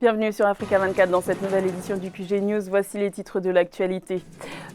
Bienvenue sur Africa 24 dans cette nouvelle édition du QG News. Voici les titres de l'actualité.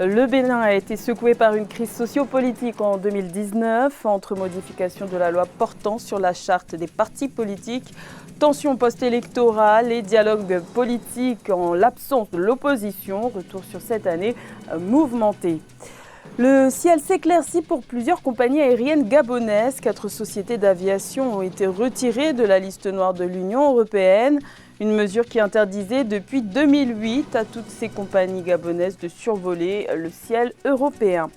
Le Bénin a été secoué par une crise sociopolitique en 2019 entre modification de la loi portant sur la charte des partis politiques, tensions post-électorales et dialogue politique en l'absence de l'opposition. Retour sur cette année mouvementée. Le ciel s'éclaircit pour plusieurs compagnies aériennes gabonaises. 4 sociétés d'aviation ont été retirées de la liste noire de l'Union européenne. Une mesure qui interdisait depuis 2008 à toutes ces compagnies gabonaises de survoler le ciel européen.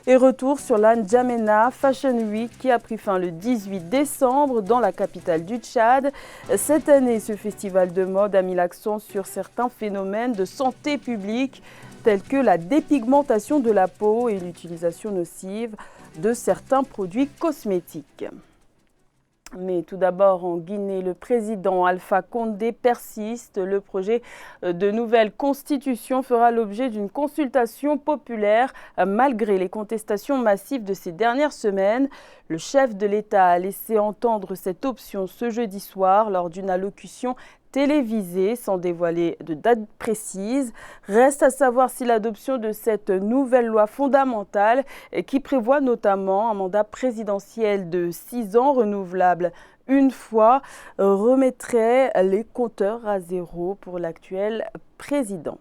Et retour sur la N'Djamena Fashion Week qui a pris fin le 18 décembre dans la capitale du Tchad. Cette année, ce festival de mode a mis l'accent sur certains phénomènes de santé publique tels que la dépigmentation de la peau et l'utilisation nocive de certains produits cosmétiques. Mais tout d'abord, en Guinée, le président Alpha Condé persiste. Le projet de nouvelle constitution fera l'objet d'une consultation populaire malgré les contestations massives de ces dernières semaines. Le chef de l'État a laissé entendre cette option ce jeudi soir lors d'une allocution télévisée sans dévoiler de date précise. Reste à savoir si l'adoption de cette nouvelle loi fondamentale qui prévoit notamment un mandat présidentiel de 6 ans renouvelable une fois remettrait les compteurs à zéro pour l'actuel président.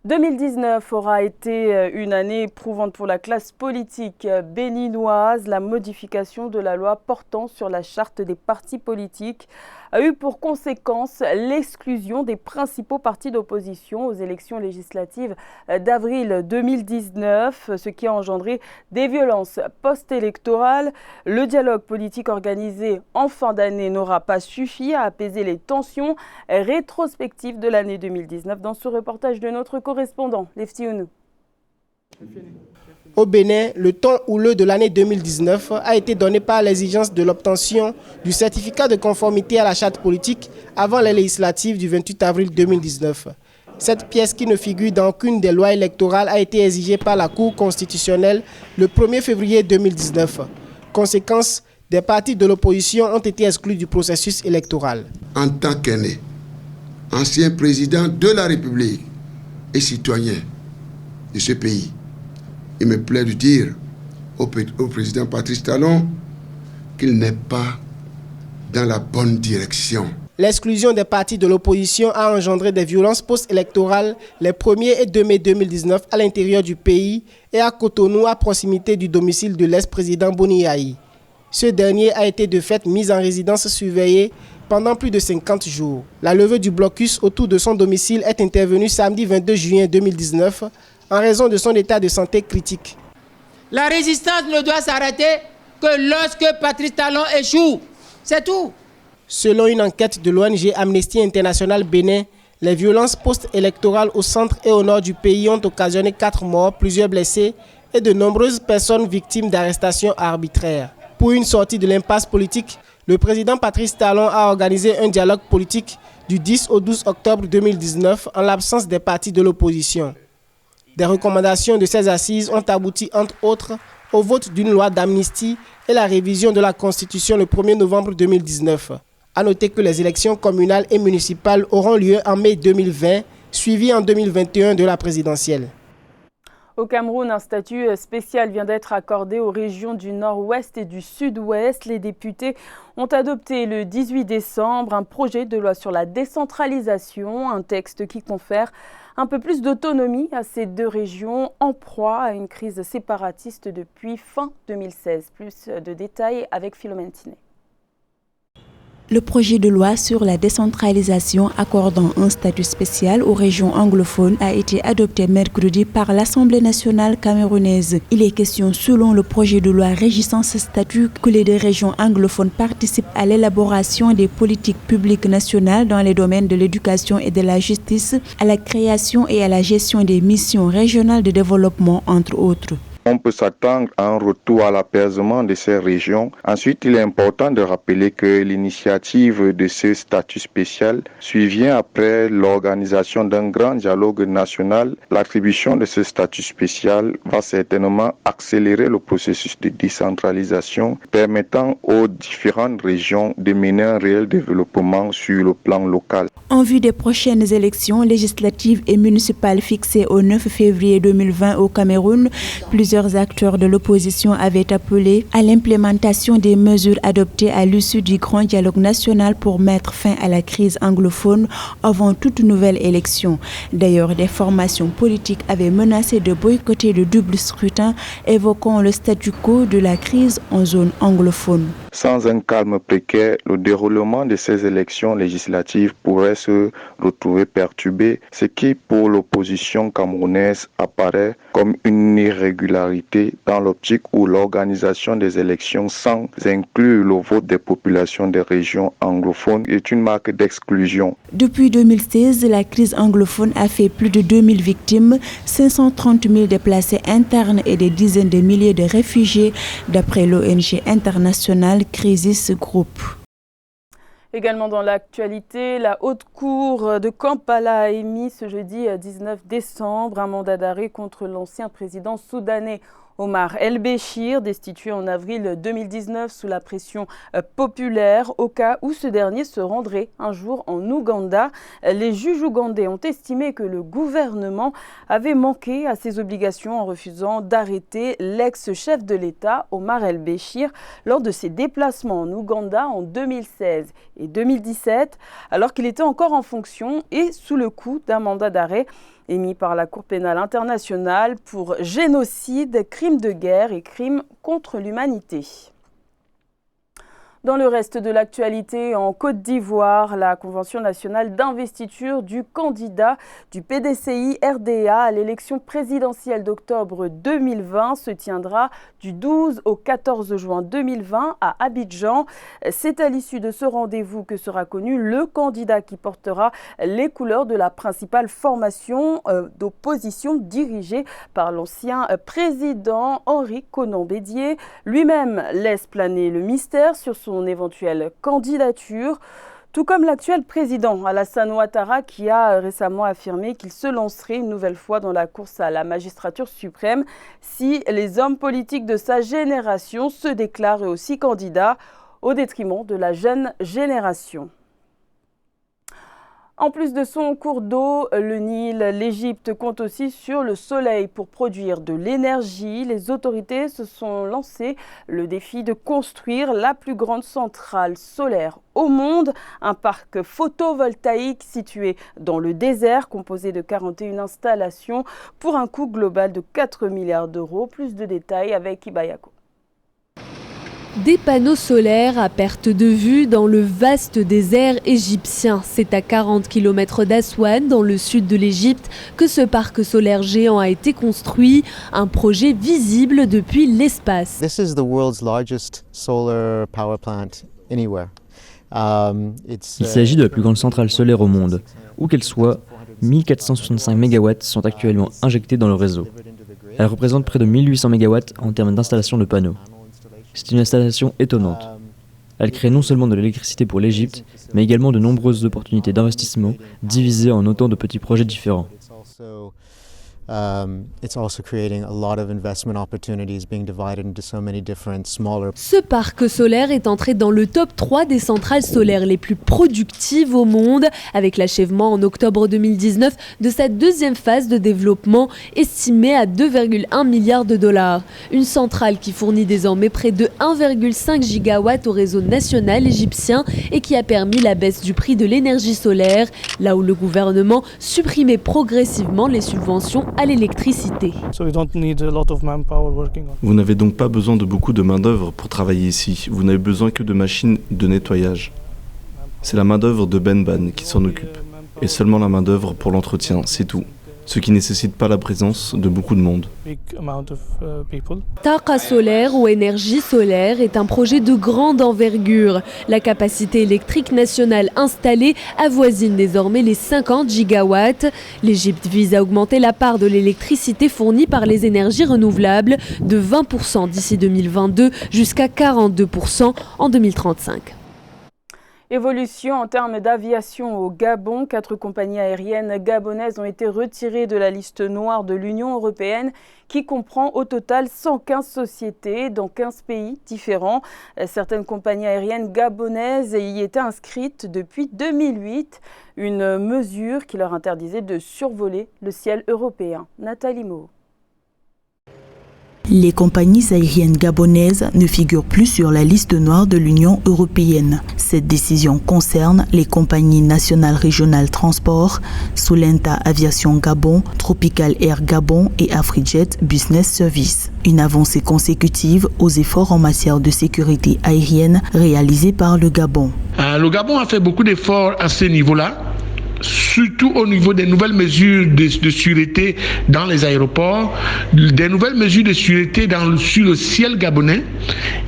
2019 aura été une année éprouvante pour la classe politique béninoise. La modification de la loi portant sur la charte des partis politiques a eu pour conséquence l'exclusion des principaux partis d'opposition aux élections législatives d'avril 2019, ce qui a engendré des violences post-électorales. Le dialogue politique organisé en fin d'année n'aura pas suffi à apaiser les tensions rétrospectives de l'année 2019 dans ce reportage de notre correspondant, Lefty Ounou. Au Bénin, le ton houleux de l'année 2019 a été donné par l'exigence de l'obtention du certificat de conformité à la charte politique avant les législatives du 28 avril 2019. Cette pièce qui ne figure dans aucune des lois électorales a été exigée par la Cour constitutionnelle le 1er février 2019. Conséquence, des partis de l'opposition ont été exclus du processus électoral. En tant qu'aîné, ancien président de la République et citoyen de ce pays, il me plaît de dire au président Patrice Talon qu'il n'est pas dans la bonne direction. L'exclusion des partis de l'opposition a engendré des violences post-électorales les 1er et 2 mai 2019 à l'intérieur du pays et à Cotonou, à proximité du domicile de l'ex-président Boni Yayi. Ce dernier a été de fait mis en résidence surveillée pendant plus de 50 jours. La levée du blocus autour de son domicile est intervenue samedi 22 juin 2019 en raison de son état de santé critique. La résistance ne doit s'arrêter que lorsque Patrice Talon échoue. C'est tout. Selon une enquête de l'ONG Amnesty International Bénin, les violences post-électorales au centre et au nord du pays ont occasionné 4 morts, plusieurs blessés et de nombreuses personnes victimes d'arrestations arbitraires. Pour une sortie de l'impasse politique, le président Patrice Talon a organisé un dialogue politique du 10 au 12 octobre 2019 en l'absence des partis de l'opposition. Des recommandations de ces assises ont abouti, entre autres, au vote d'une loi d'amnistie et la révision de la Constitution le 1er novembre 2019. À noter que les élections communales et municipales auront lieu en mai 2020, suivies en 2021 de la présidentielle. Au Cameroun, un statut spécial vient d'être accordé aux régions du nord-ouest et du sud-ouest. Les députés ont adopté le 18 décembre un projet de loi sur la décentralisation, un texte qui confère un peu plus d'autonomie à ces 2 régions en proie à une crise séparatiste depuis fin 2016. Plus de détails avec Philomène Tinet. Le projet de loi sur la décentralisation accordant un statut spécial aux régions anglophones a été adopté mercredi par l'Assemblée nationale camerounaise. Il est question, selon le projet de loi régissant ce statut, que les 2 régions anglophones participent à l'élaboration des politiques publiques nationales dans les domaines de l'éducation et de la justice, à la création et à la gestion des missions régionales de développement, entre autres. On peut s'attendre à un retour à l'apaisement de ces régions. Ensuite, il est important de rappeler que l'initiative de ce statut spécial survient après l'organisation d'un grand dialogue national. L'attribution de ce statut spécial va certainement accélérer le processus de décentralisation, permettant aux différentes régions de mener un réel développement sur le plan local. En vue des prochaines élections législatives et municipales fixées au 9 février 2020 au Cameroun, plusieurs acteurs de l'opposition avaient appelé à l'implémentation des mesures adoptées à l'issue du grand dialogue national pour mettre fin à la crise anglophone avant toute nouvelle élection. D'ailleurs, des formations politiques avaient menacé de boycotter le double scrutin, évoquant le statu quo de la crise en zone anglophone. Sans un calme précaire, le déroulement de ces élections législatives pourrait se retrouver perturbé, ce qui pour l'opposition camerounaise apparaît comme une irrégularité dans l'optique où l'organisation des élections sans inclure le vote des populations des régions anglophones est une marque d'exclusion. Depuis 2016, la crise anglophone a fait plus de 2000 victimes, 530 000 déplacés internes et des dizaines de milliers de réfugiés, d'après l'ONG internationale Crisis Group. Également dans l'actualité, la Haute Cour de Kampala a émis ce jeudi 19 décembre un mandat d'arrêt contre l'ancien président soudanais Omar El-Béchir, destitué en avril 2019 sous la pression populaire, au cas où ce dernier se rendrait un jour en Ouganda. Les juges ougandais ont estimé que le gouvernement avait manqué à ses obligations en refusant d'arrêter l'ex-chef de l'État, Omar El-Béchir, lors de ses déplacements en Ouganda en 2016 et 2017, alors qu'il était encore en fonction et sous le coup d'un mandat d'arrêt émis par la Cour pénale internationale pour génocide, crimes de guerre et crimes contre l'humanité. Dans le reste de l'actualité, en Côte d'Ivoire, la Convention nationale d'investiture du candidat du PDCI-RDA à l'élection présidentielle d'octobre 2020 se tiendra du 12 au 14 juin 2020 à Abidjan. C'est à l'issue de ce rendez-vous que sera connu le candidat qui portera les couleurs de la principale formation d'opposition dirigée par l'ancien président Henri Konan Bédié. Lui-même laisse planer le mystère sur son éventuelle candidature, tout comme l'actuel président Alassane Ouattara qui a récemment affirmé qu'il se lancerait une nouvelle fois dans la course à la magistrature suprême si les hommes politiques de sa génération se déclarent aussi candidats au détriment de la jeune génération. En plus de son cours d'eau, le Nil, l'Égypte compte aussi sur le soleil pour produire de l'énergie. Les autorités se sont lancées le défi de construire la plus grande centrale solaire au monde, un parc photovoltaïque situé dans le désert composé de 41 installations pour un coût global de 4 milliards d'euros. Plus de détails avec Ibayako. Des panneaux solaires à perte de vue dans le vaste désert égyptien. C'est à 40 km d'Aswan, dans le sud de l'Égypte, que ce parc solaire géant a été construit. Un projet visible depuis l'espace. This is the world's largest solar power plant anywhere. Il s'agit de la plus grande centrale solaire au monde. Où qu'elle soit, 1465 MW sont actuellement injectés dans le réseau. Elle représente près de 1800 MW en termes d'installation de panneaux. C'est une installation étonnante. Elle crée non seulement de l'électricité pour l'Égypte, mais également de nombreuses opportunités d'investissement divisées en autant de petits projets différents. Ce parc solaire est entré dans le top 3 des centrales solaires les plus productives au monde, avec l'achèvement en octobre 2019 de sa deuxième phase de développement estimée à 2,1 milliards de dollars. Une centrale qui fournit désormais près de 1,5 gigawatts au réseau national égyptien et qui a permis la baisse du prix de l'énergie solaire, là où le gouvernement supprimait progressivement les subventions à l'électricité. Vous n'avez donc pas besoin de beaucoup de main-d'œuvre pour travailler ici. Vous n'avez besoin que de machines de nettoyage. C'est la main-d'œuvre de Benban qui s'en occupe. Et seulement la main-d'œuvre pour l'entretien, c'est tout. ce qui ne nécessite pas la présence de beaucoup de monde. Taqa solaire ou énergie solaire est un projet de grande envergure. La capacité électrique nationale installée avoisine désormais les 50 gigawatts. L'Égypte vise à augmenter la part de l'électricité fournie par les énergies renouvelables de 20% d'ici 2022 jusqu'à 42% en 2035. Évolution en termes d'aviation au Gabon. 4 compagnies aériennes gabonaises ont été retirées de la liste noire de l'Union européenne qui comprend au total 115 sociétés dans 15 pays différents. Certaines compagnies aériennes gabonaises y étaient inscrites depuis 2008, une mesure qui leur interdisait de survoler le ciel européen. Nathalie Mo. Les compagnies aériennes gabonaises ne figurent plus sur la liste noire de l'Union européenne. Cette décision concerne les compagnies nationales régionales transport, Solenta Aviation Gabon, Tropical Air Gabon et Afrijet Business Service. Une avancée consécutive aux efforts en matière de sécurité aérienne réalisés par le Gabon. Le Gabon a fait beaucoup d'efforts à ce niveau-là, surtout au niveau des nouvelles mesures de sûreté dans les aéroports, des nouvelles mesures de sûreté sur le ciel gabonais,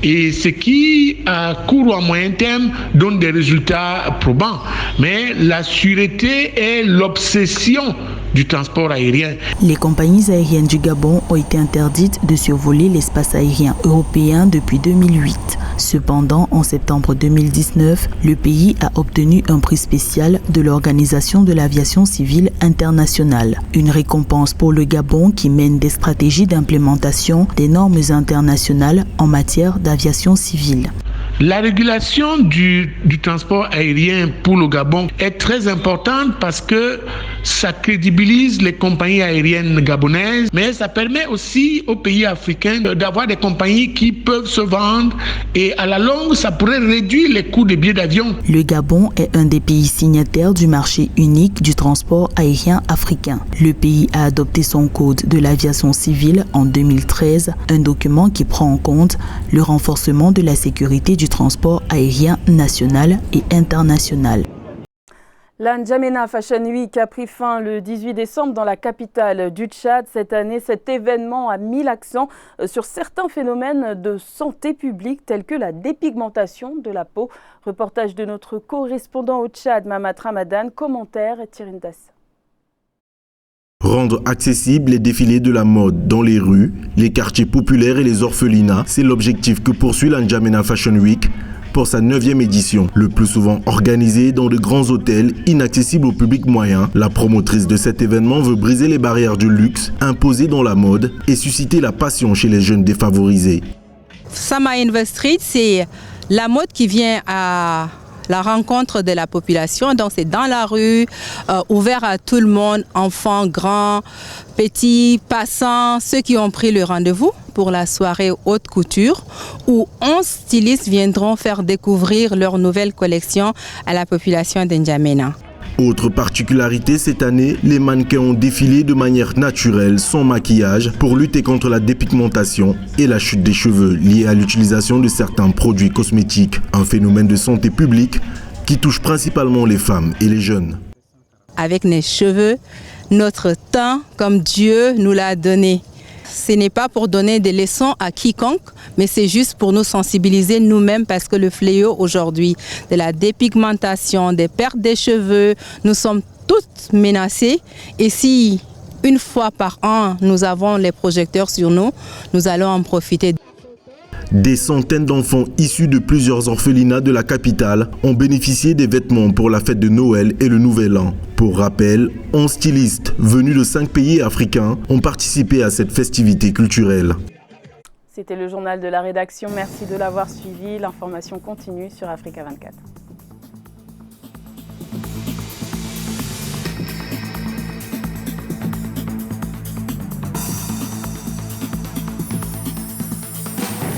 et ce qui, à court ou à moyen terme, donne des résultats probants. Mais la sûreté est l'obsession du transport aérien. Les compagnies aériennes du Gabon ont été interdites de survoler l'espace aérien européen depuis 2008. Cependant, en septembre 2019, le pays a obtenu un prix spécial de l'Organisation de l'aviation civile internationale. Une récompense pour le Gabon qui mène des stratégies d'implémentation des normes internationales en matière d'aviation civile. La régulation du transport aérien pour le Gabon est très importante parce que ça crédibilise les compagnies aériennes gabonaises, mais ça permet aussi aux pays africains d'avoir des compagnies qui peuvent se vendre, et à la longue, ça pourrait réduire les coûts des billets d'avion. Le Gabon est un des pays signataires du marché unique du transport aérien africain. Le pays a adopté son code de l'aviation civile en 2013, un document qui prend en compte le renforcement de la sécurité du transport aérien national et international. La N'Djamena Fashion Week a pris fin le 18 décembre dans la capitale du Tchad. Cette année, cet événement a mis l'accent sur certains phénomènes de santé publique tels que la dépigmentation de la peau. Reportage de notre correspondant au Tchad, Mamat Ramadan, commentaire Tirindas. Rendre accessibles les défilés de la mode dans les rues, les quartiers populaires et les orphelinats, c'est l'objectif que poursuit la N'Djamena Fashion Week pour sa 9e édition, le plus souvent organisée dans de grands hôtels inaccessibles au public moyen. La promotrice de cet événement veut briser les barrières du luxe imposées dans la mode et susciter la passion chez les jeunes défavorisés. Sama Investrit, c'est la mode qui vient à la rencontre de la population, donc c'est dans la rue, ouvert à tout le monde, enfants, grands, petits, passants, ceux qui ont pris le rendez-vous pour la soirée haute couture, où 11 stylistes viendront faire découvrir leur nouvelle collection à la population d'N'Djamena. Autre particularité cette année, les mannequins ont défilé de manière naturelle, sans maquillage, pour lutter contre la dépigmentation et la chute des cheveux liée à l'utilisation de certains produits cosmétiques. Un phénomène de santé publique qui touche principalement les femmes et les jeunes. Avec nos cheveux, notre teint, comme Dieu nous l'a donné. Ce n'est pas pour donner des leçons à quiconque, mais c'est juste pour nous sensibiliser nous-mêmes, parce que le fléau aujourd'hui de la dépigmentation, des pertes des cheveux, nous sommes toutes menacées. Et si une fois par an nous avons les projecteurs sur nous, nous allons en profiter. Des centaines d'enfants issus de plusieurs orphelinats de la capitale ont bénéficié des vêtements pour la fête de Noël et le Nouvel An. Pour rappel, 11 stylistes venus de 5 pays africains ont participé à cette festivité culturelle. C'était le journal de la rédaction. Merci de l'avoir suivi. L'information continue sur Africa 24.